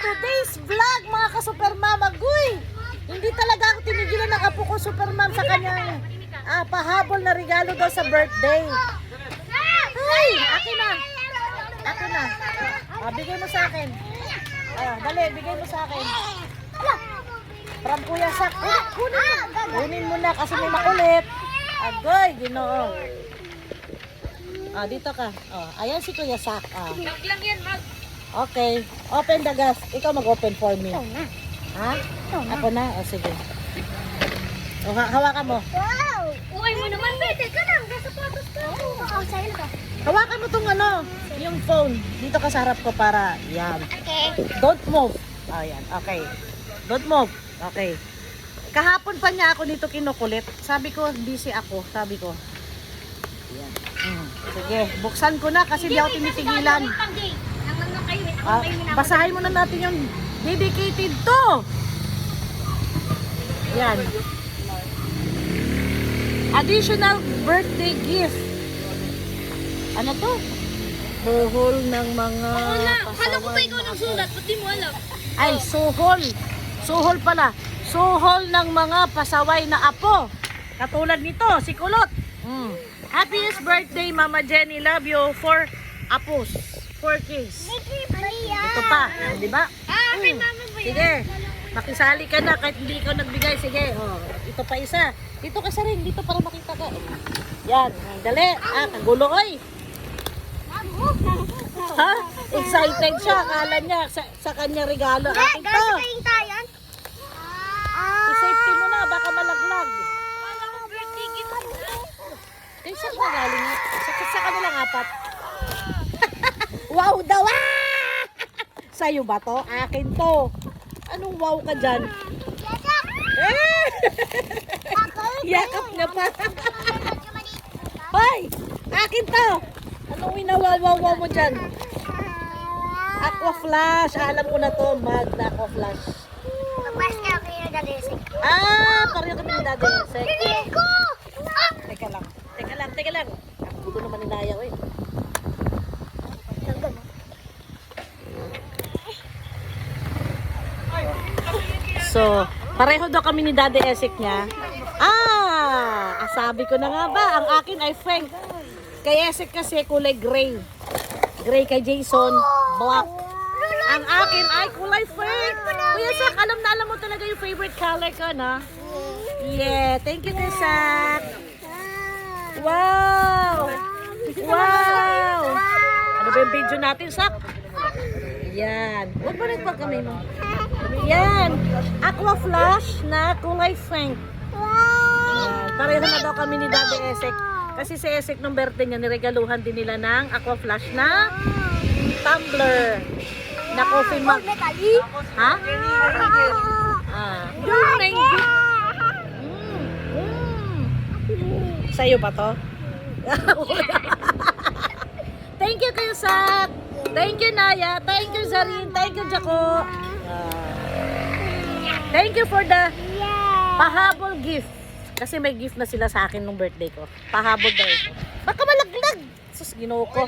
today's vlog, mga ka-supermamagoy. Hindi talaga ako tinigilan ng apo ko, Supermam, sa kanyang pahabol na regalo daw sa birthday. Ay, akin na. Akin na. Bigay mo sa akin. Dali, bigay mo sa akin. From Kuya Sak. Kunin mo na kasi may makulit. Agoy, Ginoo. Dito ka. Ayan si Kuya Sak. Mag lang yan, mag. Okay. Open the gas. Ikaw mag-open for me. Ha? Ako na? Sige. Hawakan mo. Wow! Uy mo naman, pwede ka lang. Sapatos ka. Sa'yo na ba? Hawakan mo tong yung phone. Dito ka sa harap ko para, yan. Okay. Don't move. Ayan, okay. Don't move. Okay. Kahapon pa niya ako dito kinukulit. Sabi ko, busy ako. Sabi ko. Yan. Sige, buksan ko na kasi di ako tinitigilan. Basahin mo na natin yung dedicated to. Yan. Additional birthday gift. Ano to? Buhol ng mga Kala ko ba ikaw nagsulat? Ba't di mo alam? Ay, suhol. Suhol pala. Suhol ng mga pasaway na apo. Katulad nito, si Kulot. Happiest birthday, Mama Jenny. Love you. 4 apos. 4 kids. Ito pa, di ba? Okay, mama ba yan? Sige. Makisali ka na kahit hindi ikaw nagbigay. Sige. Ito pa isa. Dito ka sa rin. Dito para makita ka. Yan. Dali. Kagulo oy. Ha? Excited siya. Akala niya sa kanya regalo. Akin to. tayan? I-safety mo na. Baka malaglag. Kala ko birthday gift. Eh, saan ka galing? Sa kanilang apat. Wow daw! Sa'yo ba to? Akin to. Anong wow ka dyan? Yakap niya pa. Hoy! Akin to! Anong winawawaw mo dyan? Aqua Flash. Alam ko na to. Magna Aqua Flash. Magpas ka kayo na dalisik. Pareho kami ni Daddy. Hindi ko! Teka lang. Teka lang. Ang gulo naman ni Naya, eh. So, pareho daw kami ni Daddy Esik niya. Sabi ko na nga ba, ang akin ay Frank. Kay Esik kasi kulay gray. Gray kay Jason, black. Ang akin ay kulay Frank. Kuya Sak, alam na alam mo talaga yung favorite color ko, na? Yeah, thank you, Kuya Sak. Wow! Wow! Ano ba yung video natin, Sak? Yan. Huwag ba nagpag kami mo? Yan. Aqua Flash na kulay Frank. Yan. Pareho na daw kami ni Daddy Esek. Kasi si Esek nung birthday niya, niregaluhan din nila ng Aqua Flash na tumbler. Na coffee mug. Ha? Sa'yo ba to? Thank you, Kuya Sak. Thank you, Naya. Thank you, Zarin. Thank you, Jaco. Thank you for the pahabol gift. Kasi may gift na sila sa akin nung birthday ko. Pahabol daw ito. Baka malaglag. Sus, Ginoo ko.